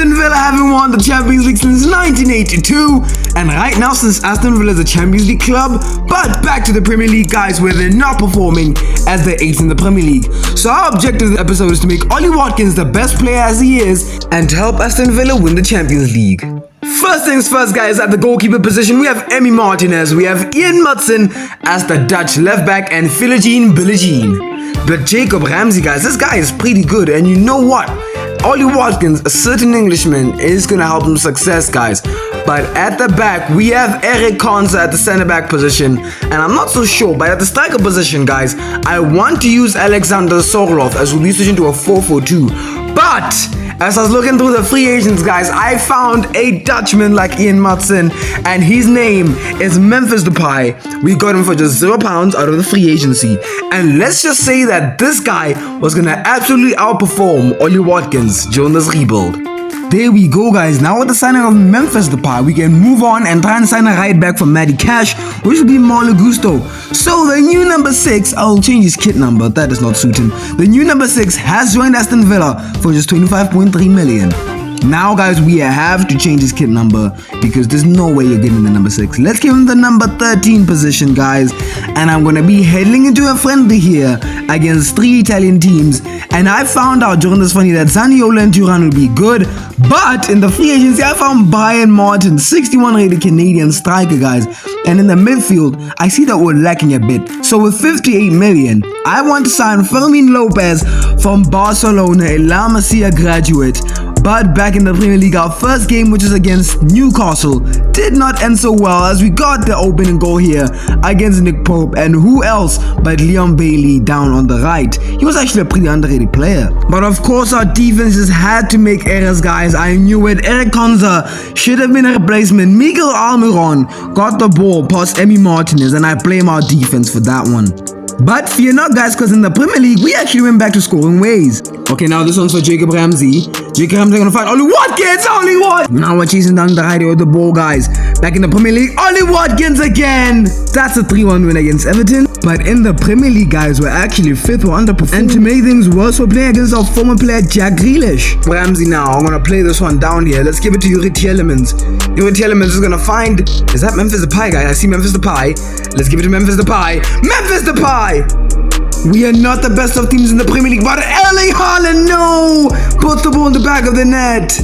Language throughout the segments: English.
Aston Villa haven't won the Champions League since 1982, and right now since Aston Villa is a Champions League club, but back to the Premier League, guys, where they're not performing as they're 8th in the Premier League. So our objective of the episode is to make Ollie Watkins the best player as he is, and to help Aston Villa win the Champions League. First things first, guys, at the goalkeeper position, we have Emi Martinez, we have Ian Maatsen as the Dutch left back, and Philogene Bilogene. But Jacob Ramsey, guys, this guy is pretty good, and you know what? Ollie Watkins, a certain Englishman, is going to help him success, guys. But at the back, we have Eric Konsa at the center back position, and I'm not so sure, but at the striker position, guys, I want to use Alexander Sorloth as we'll be switching to a 4-4-2. But as I was looking through the free agents, guys, I found a Dutchman like Ian Maatsen, and his name is Memphis Depay. We got him for just £0 out of the free agency. And let's just say that this guy was going to absolutely outperform Ollie Watkins during this rebuild. There we go, guys. Now with the signing of Memphis Depay, we can move on and try and sign a right back for Matty Cash, which will be Malo Gusto. So the new number 6, I'll change his kit number, that does not suit him. The new number 6 has joined Aston Villa for just 25.3 million. Now, guys, we have to change his kit number because there's no way you're getting the number 6. Let's give him the number 13 position, guys. And I'm going to be heading into a friendly here against 3 Italian teams. And I found out during this friendly that Zaniolo and Thuram will be good. But in the free agency, I found Brian Martin, 61 rated Canadian striker, guys. And in the midfield, I see that we're lacking a bit. So with 58 million, I want to sign Fermin Lopez from Barcelona, a La Masia graduate. But back in the Premier League, our first game, which is against Newcastle, did not end so well as we got the opening goal here against Nick Pope, and who else but Leon Bailey down on the right. He was actually a pretty underrated player. But of course, our defense just had to make errors, guys. I knew it. Eric Konsa should have been a replacement. Miguel Almiron got the ball past Emi Martinez, and I blame our defense for that one. But fear not, guys, because in the Premier League, we actually went back to scoring ways. Okay, now this one's for Jacob Ramsey. Jacob Ramsey gonna find Ollie Watkins! Ollie Watkins! Now we're chasing down the highway with the ball, guys. Back in the Premier League, Ollie Watkins again! That's a 3-1 win against Everton. But in the Premier League, guys, we're actually 5th or underperforming. And to make things worse, we're playing against our former player, Jack Grealish. Ramsey now, I'm gonna play this one down here. Let's give it to Yuri Tielemans. Yuri Tielemans is gonna find... Is that Memphis Depay, guys? I see Memphis Depay. Let's give it to Memphis Depay. Memphis Depay! We are not the best of teams in the Premier League, but Erling Haaland, no! Puts the ball in the back of the net.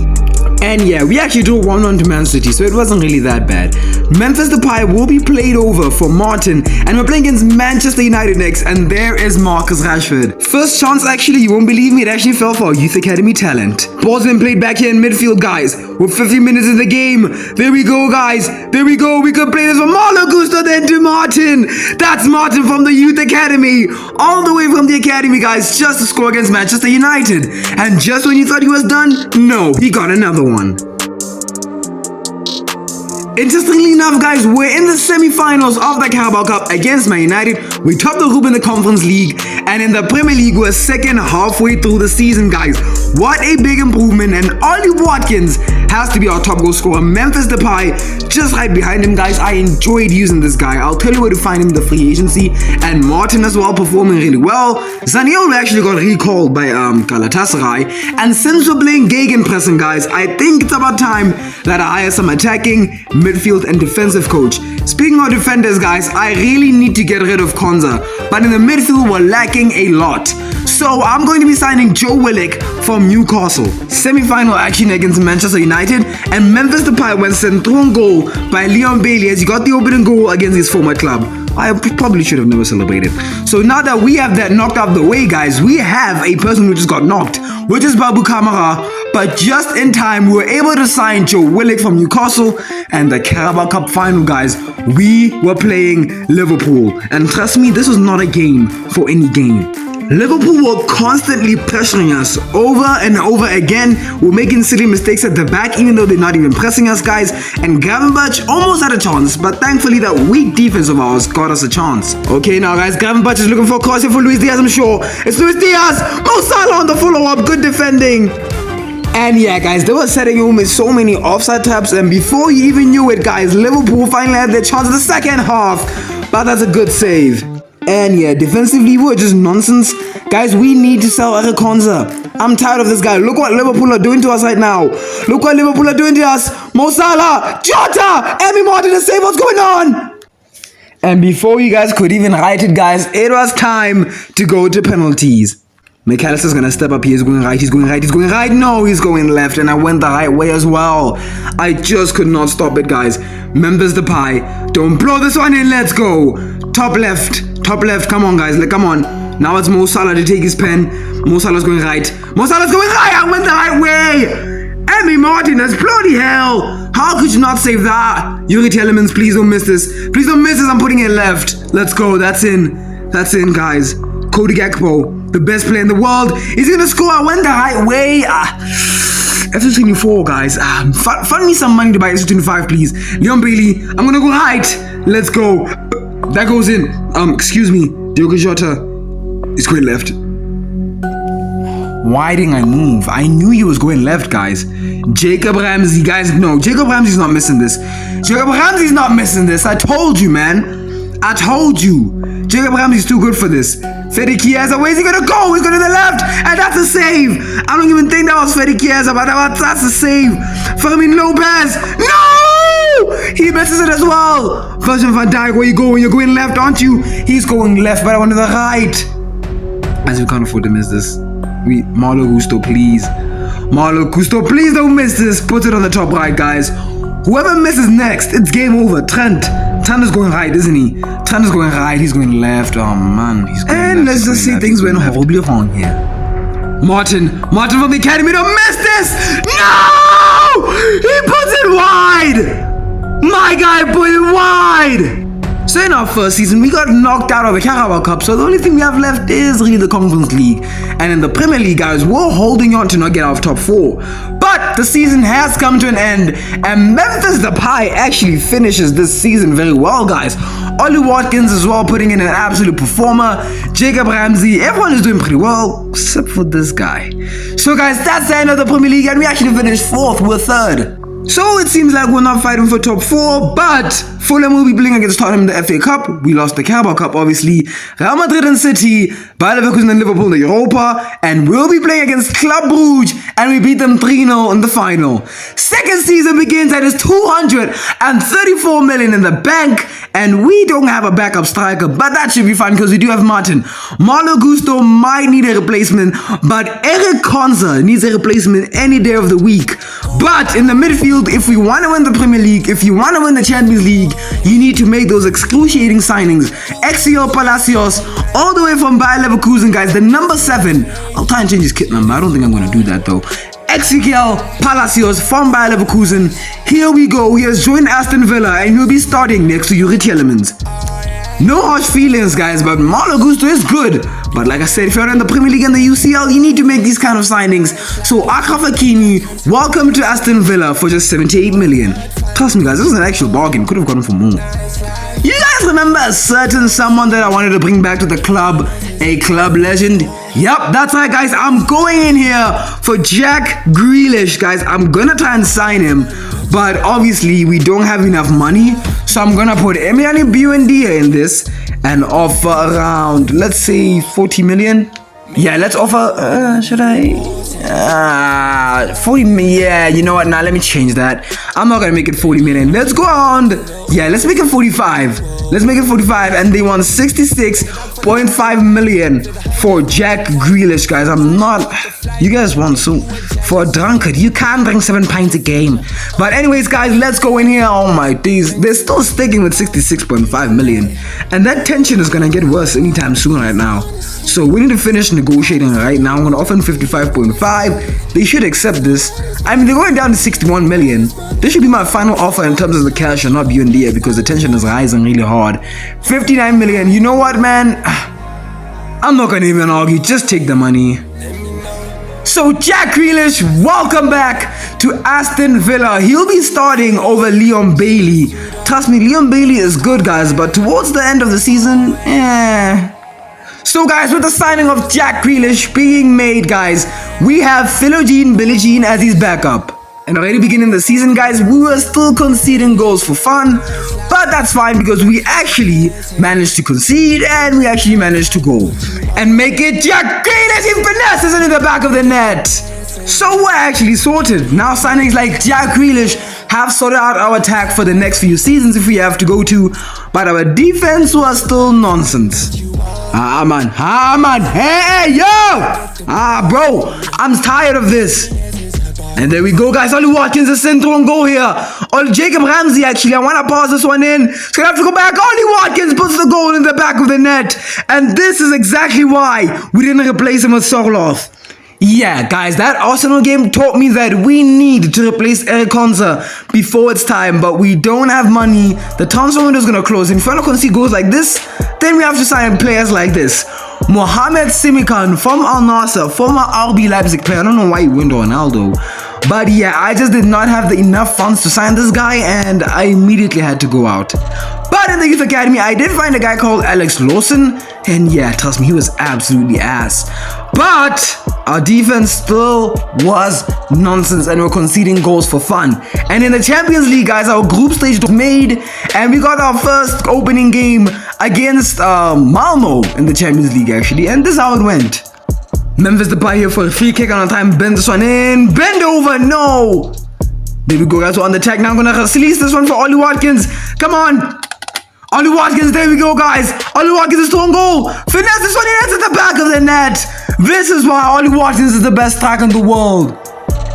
And yeah, we actually drew 1-1 to Man City, so it wasn't really that bad. Memphis Depay will be played over for Martin, and we're playing against Manchester United next, and there is Marcus Rashford. First chance, actually, you won't believe me, it actually fell for our Youth Academy talent. Ball's been played back here in midfield, guys. We're 50 minutes in the game. There we go, guys. There we go. We could play this from Malo Gusto then to Martin. That's Martin from the Youth Academy. All the way from the Academy, guys, just to score against Manchester United. And just when you thought he was done, no, he got another one. Interestingly enough, guys, we're in the semi-finals of the Carabao Cup against Man United. We topped the group in the Conference League, and in the Premier League, we're second halfway through the season, guys. What a big improvement, and Ollie Watkins has to be our top goal scorer. Memphis Depay just right behind him, guys. I enjoyed using this guy. I'll tell you where to find him in the free agency, and Martin as well, performing really well. Zaniolo actually got recalled by Galatasaray, and since we're playing gegenpressing, guys, I think it's about time that I hire some attacking, midfield and defensive coach. Speaking of defenders, guys, I really need to get rid of Konsa, but in the midfield we're lacking a lot. So I'm going to be signing Joe Willock from Newcastle. Semi-final action against Manchester United, and Memphis Depay went sent through on goal by Leon Bailey as he got the opening goal against his former club. I probably should have never celebrated. So now that we have that knocked out the way, guys, we have a person who just got knocked, which is Babu Kamara. But just in time, we were able to sign Joe Willock from Newcastle, and the Carabao Cup final, guys, we were playing Liverpool. And trust me, this was not a game for any game. Liverpool were constantly pressuring us over and over again. We're making silly mistakes at the back, even though they're not even pressing us, guys. And Gravenberch almost had a chance, but thankfully that weak defense of ours got us a chance. Okay, now guys, Gravenberch is looking for a cross here for Luis Diaz, I'm sure. It's Luis Diaz! Mo Salah on the follow-up, good defending. And yeah, guys, they were setting him with so many offside traps, and before you even knew it, guys, Liverpool finally had their chance in the second half. But that's a good save. And yeah, defensively, we're just nonsense. Guys, we need to sell Eric Konsa. I'm tired of this guy. Look what Liverpool are doing to us right now. Look what Liverpool are doing to us. Mo Salah, Jota, Emi Martinez, say what's going on. And before you guys could even write it, guys, it was time to go to penalties. McAllister's gonna step up. He's going right, he's going right, he's going right. No, he's going left, and I went the right way as well. I just could not stop it, guys. Members Depay, don't blow this one in. Let's go. Top left. Come on, guys. Come on. Now it's Mo Salah to take his pen. Mo Salah's going right. Mo Salah's going right. I went the right way. Emi Martinez, bloody hell. How could you not save that? Yuri Telemans, please don't miss this. Please don't miss this. I'm putting it left. Let's go. That's in. That's in, guys. Cody Gakpo, the best player in the world, is gonna score. I went the right way. FC24, guys. Fund me some money to buy FC25, please. Leon Bailey, I'm gonna go right. Let's go. That goes in. Excuse me. Diogo Jota is going left. Why didn't I move? I knew he was going left, guys. Jacob Ramsey, guys. No, Jacob Ramsey's not missing this. Jacob Ramsey's not missing this. I told you, man. I told you. Jacob Ramsey's too good for this. Fede Chiesa, where's he gonna go? He's going to the left, and that's a save. I don't even think that was Fede Chiesa, but that's a save. Fermin Lopez, no! He misses it as well. Virgil van Dijk, where you going? You're going left, aren't you? He's going left, but I went to the right. As we can't afford to miss this. Marlo Gusto, please. Marlo Gusto, please don't miss this. Put it on the top right, guys. Whoever misses next, it's game over. Trent is going right, isn't he? Trent is going right, he's going left. Oh man, he's going left. And let's just see things went horribly wrong here. Martin from the academy, don't miss this! No! He puts it wide! My guy put it wide! So in our first season, we got knocked out of the Carabao Cup, so the only thing we have left is really the Conference League. And in the Premier League, guys, we're holding on to not get out of top 4. But the season has come to an end, and Memphis Depay actually finishes this season very well, guys. Ollie Watkins as well, putting in an absolute performer. Jacob Ramsey, everyone is doing pretty well, except for this guy. So guys, that's the end of the Premier League, and we actually finished 4th, we're 3rd. So it seems like we're not fighting for top 4, but Fulham will be playing against Tottenham in the FA Cup. We lost the Carabao Cup, obviously. Real Madrid and City, Bayer Leverkusen and Liverpool in the Europa, and we'll be playing against Club Brugge, and we beat them 3-0 in the final. Second season begins at 234 million in the bank, and we don't have a backup striker, but that should be fine because we do have Martin. Marlo Gusto might need a replacement, but Eric Konza needs a replacement any day of the week. But in the midfield, if we want to win the Premier League, if you want to win the Champions League, you need to make those excruciating signings. Exiel Palacios, all the way from Bayer Leverkusen, guys, the number 7. I'll try and change his kit number. I don't think I'm going to do that, though. Exiel Palacios from Bayer Leverkusen. Here we go. He has joined Aston Villa, and he'll be starting next to Yuri Telemans. No harsh feelings, guys, but Marlo Gusto is good. But like I said, if you're in the Premier League and the UCL, you need to make these kind of signings. So Achraf Hakimi, welcome to Aston Villa for just 78 million. Trust me, guys, this is an actual bargain. Could have gotten for more. You guys remember a certain someone that I wanted to bring back to the club? A club legend? Yep, that's right, guys. I'm going in here for Jack Grealish, guys. I'm gonna try and sign him, but obviously we don't have enough money, so I'm gonna put Emiliano Buendia in this and offer around, let's say, 40 million. Yeah, let's offer, should I? 40 million. Yeah, you know what? Now let me change that. I'm not gonna make it 40 million. Let's go on. Yeah, let's make it 45. Let's make it 45, and they want 66.5 million for Jack Grealish, guys. You guys want so for a drunkard? You can't drink 7 pints a game. But anyways, guys, let's go in here. Oh my days, they're still sticking with 66.5 million, and that tension is gonna get worse anytime soon right now. So we need to finish negotiating right now. I'm gonna offer them 55.5. They should accept this. I mean, they're going down to 61 million. This should be my final offer in terms of the cash and not Buendia, because the tension is rising really hard. 59 million. You know what, man? I'm not gonna even argue. Just take the money. So Jack Grealish, welcome back to Aston Villa. He'll be starting over Leon Bailey. Trust me, Leon Bailey is good, guys, but towards the end of the season, So guys, with the signing of Jack Grealish being made, guys, we have Philogene Billie Jean as his backup. And already beginning the season, guys, we were still conceding goals for fun, but that's fine because we actually managed to concede and we actually managed to go and make it Jack Grealish. He finesses it in the back of the net. So we're actually sorted. Now signings like Jack Grealish have sorted out our attack for the next few seasons if we have to go to, but our defense was still nonsense. Man, hey, yo! Bro, I'm tired of this. And there we go, guys. Ollie Watkins is sent through and goal here. Jacob Ramsey, actually. I want to pause this one in. It's going to have to go back. Ollie Watkins puts the goal in the back of the net. And this is exactly why we didn't replace him with Sorloth. Yeah, guys, that Arsenal game taught me that we need to replace Eric Konsa before it's time, but we don't have money. The transfer window is going to close. And if you want to concede goals like this, then we have to sign players like this. Mohamed Simikan from Al Nassr, former RB Leipzig player. I don't know why he went to Ronaldo. But yeah, I just did not have enough funds to sign this guy and I immediately had to go out. But in the youth academy, I did find a guy called Alex Lawson. And yeah, trust me, he was absolutely ass. But our defense still was nonsense and we're conceding goals for fun. And in the Champions League, guys, our group stage was made and we got our first opening game against Malmo in the Champions League, actually. And this is how it went. Memphis Depay here for a free kick on time. Bend this one in. Bend over. No. There we go, guys. We're on the attack now. I'm going to release this one for Ollie Watkins. Come on. Ollie Watkins. There we go, guys. Ollie Watkins is throwing goal. Finesse this one in. It's at the back of the net. This is why Ollie Watkins is the best striker in the world.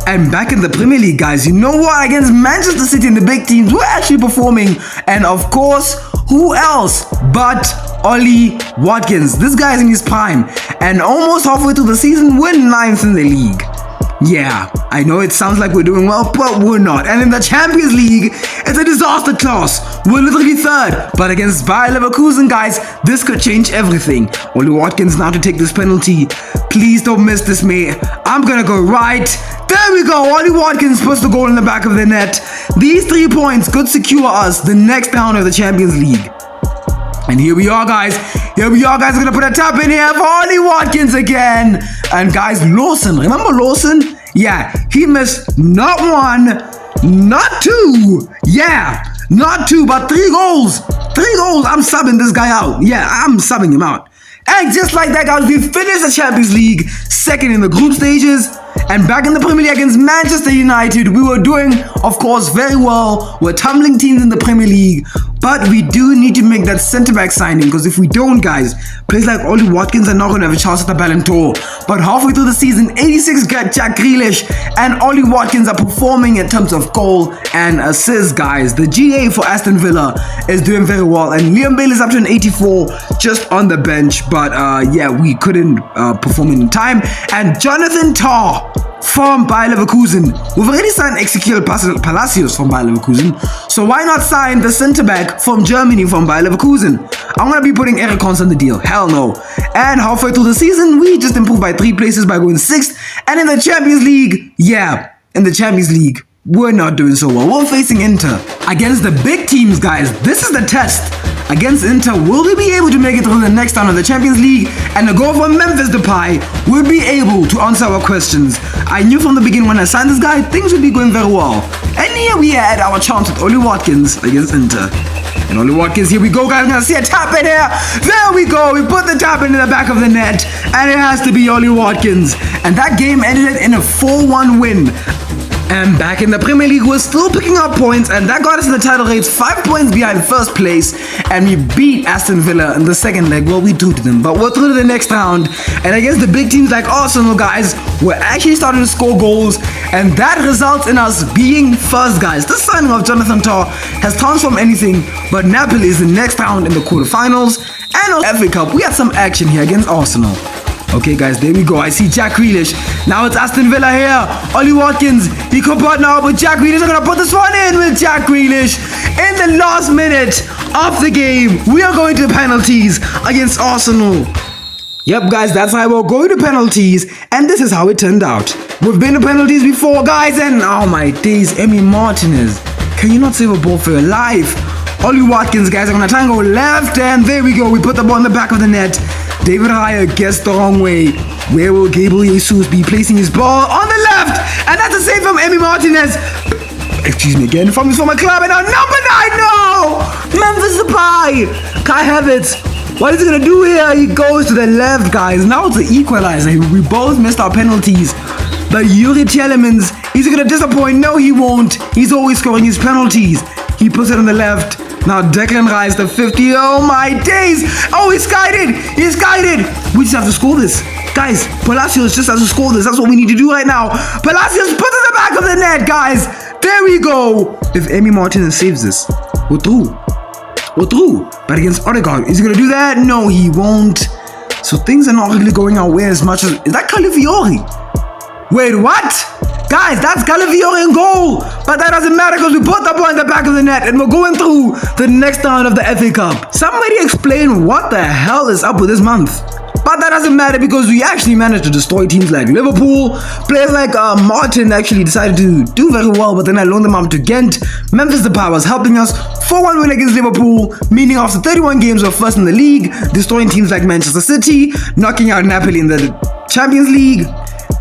And back in the Premier League, guys, you know what? Against Manchester City and the big teams, we're actually performing. And of course, who else but Ollie Watkins? This guy's in his prime. And almost halfway through the season, we're 9th in the league. Yeah, I know it sounds like we're doing well, but we're not. And in the Champions League, it's a disaster class. We're literally 3rd. But against Bayer Leverkusen, guys, this could change everything. Ollie Watkins now to take this penalty. Please don't miss this, mate. I'm going to go right. There we go. Ollie Watkins puts the goal in the back of the net. These 3 points could secure us the next round of the Champions League. And here we are, guys. We're going to put a tap in here for Ollie Watkins again. And guys, Lawson. Remember Lawson? Yeah, he missed not 1, not 2. Yeah, not 2, but 3 goals. 3 goals. I'm subbing this guy out. Yeah, I'm subbing him out. And just like that, guys, we finished the Champions League 2nd in the group stages. And back in the Premier League against Manchester United, we were doing, of course, very well. We're tumbling teams in the Premier League. But we do need to make that centre-back signing, because if we don't, guys, players like Ollie Watkins are not going to have a chance at the Ballon d'Or. But halfway through the season, 86 Jack Grealish and Ollie Watkins are performing in terms of goal and assists, guys. The GA for Aston Villa is doing very well. And Liam Bale is up to an 84 just on the bench. But yeah, we couldn't perform in time. And Jonathan Tah from Bayer Leverkusen. We've already signed Ezequiel Palacios from Bayer Leverkusen. So why not sign the centre-back from Germany from Bayer Leverkusen? I'm going to be putting Eric Konsa on the deal. Hell no. And halfway through the season, we just improved by 3 places by going 6th. And in the Champions League, yeah, in the Champions League, we're not doing so well. We're facing Inter. Against the big teams, guys, this is the test. Against Inter, will we be able to make it through the next round of the Champions League? And the goal from Memphis Depay will be able to answer our questions. I knew from the beginning when I signed this guy, things would be going very well. And here we had our chance with Ollie Watkins against Inter. And Ollie Watkins, here we go, guys. We're going to see a tap in here. There we go. We put the tap in the back of the net. And it has to be Ollie Watkins. And that game ended in a 4-1 win. And back in the Premier League, we're still picking up points, and that got us in the title race 5 points behind first place, and we beat Aston Villa in the second leg. Well, we drew to them, but we're through to the next round, and against the big teams like Arsenal, guys, we're actually starting to score goals, and that results in us being first, guys. The signing of Jonathan Tah has transformed anything, but Napoli is the next round in the quarterfinals, and on FA Cup, we had some action here against Arsenal. Okay, guys, there we go. I see Jack Grealish. Now it's Aston Villa here. Ollie Watkins. He could partner up with Jack Grealish. I'm going to put this one in with Jack Grealish. In the last minute of the game, we are going to penalties against Arsenal. Yep, guys, that's how we're going to penalties. And this is how it turned out. We've been to penalties before, guys. And oh my days, Emi Martinez. Can you not save a ball for your life? Ollie Watkins, guys, I'm going to try and go left. And there we go. We put the ball in the back of the net. David Raya gets the wrong way. Where will Gabriel Jesus be placing his ball? On the left! And that's a save from Emi Martinez. Excuse me again, from his former club. And on number 9, no! Memphis Depay. Kai Havertz. What is he gonna do here? He goes to the left, guys. Now it's the equalizer. We both missed our penalties. But Yuri Tielemans, is he gonna disappoint? No, he won't. He's always scoring his penalties. He puts it on the left. Now Declan Rice, the 50. Oh my days! Oh, he's guided! He's guided! We just have to score this. Guys, Palacios just has to score this. That's what we need to do right now. Palacios puts it in the back of the net, guys. There we go. If Emi Martinez saves this, we're through. We're through. But against Odegaard, is he going to do that? No, he won't. So things are not really going our way as much as... Is that Calafiori? Wait, what? Guys, that's Calafiori in goal. But that doesn't matter because we put the ball in the back of the net and we're going through the next round of the FA Cup. Somebody explain what the hell is up with this month. But that doesn't matter because we actually managed to destroy teams like Liverpool. Players like Martin actually decided to do very well, but then I loaned them out to Ghent. Memphis Depay was helping us. 4-1 win against Liverpool, meaning after 31 games we're first in the league, destroying teams like Manchester City, knocking out Napoli in the Champions League.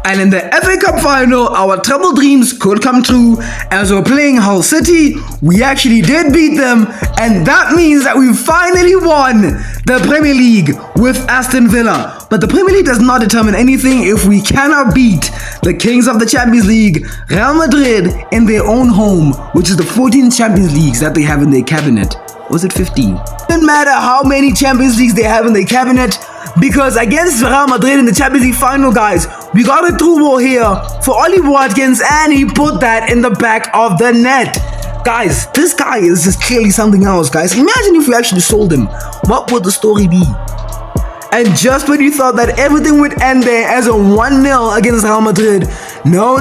And in the FA Cup final, our treble dreams could come true. As we're playing Hull City, we actually did beat them. And that means that we finally won the Premier League with Aston Villa. But the Premier League does not determine anything if we cannot beat the kings of the Champions League, Real Madrid, in their own home, which is the 14 Champions Leagues that they have in their cabinet. Or was it 15? Doesn't matter how many Champions Leagues they have in their cabinet, because against Real Madrid in the Champions League final, guys, we got a through ball here for Ollie Watkins, and he put that in the back of the net. Guys, this guy is just clearly something else, guys. Imagine if we actually sold him. What would the story be? And just when you thought that everything would end there as a 1-0 against Real Madrid, no,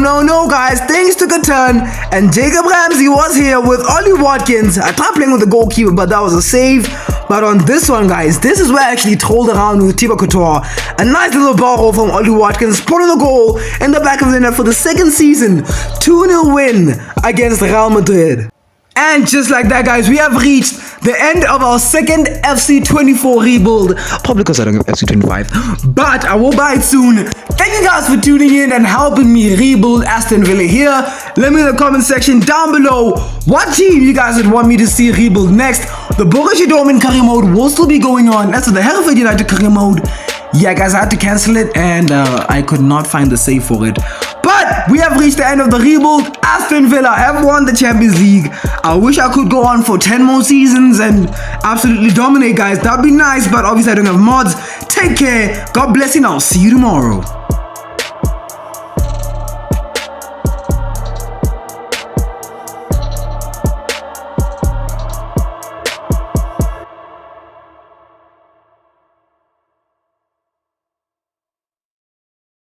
guys, things took a turn, and Jacob Ramsey was here with Ollie Watkins. I tried playing with the goalkeeper, but that was a save. But on this one, guys, this is where I actually trolled around with Thibaut Courtois. A nice little ball from Ollie Watkins, putting the goal in the back of the net for the second season. 2-0 win against Real Madrid. And just like that, guys, we have reached the end of our second FC24 rebuild. Probably because I don't have FC25, but I will buy it soon. Thank you guys for tuning in and helping me rebuild Aston Villa here. Let me in the comment section down below what team you guys would want me to see rebuild next. The Borussia Dortmund career mode will still be going on. That's the Hereford United career mode. Yeah, guys, I had to cancel it and I could not find the save for it. But we have reached the end of the rebuild. Aston Villa have won the Champions League. I wish I could go on for 10 more seasons and absolutely dominate, guys. That'd be nice, but obviously I don't have mods. Take care. God bless you and I'll see you tomorrow.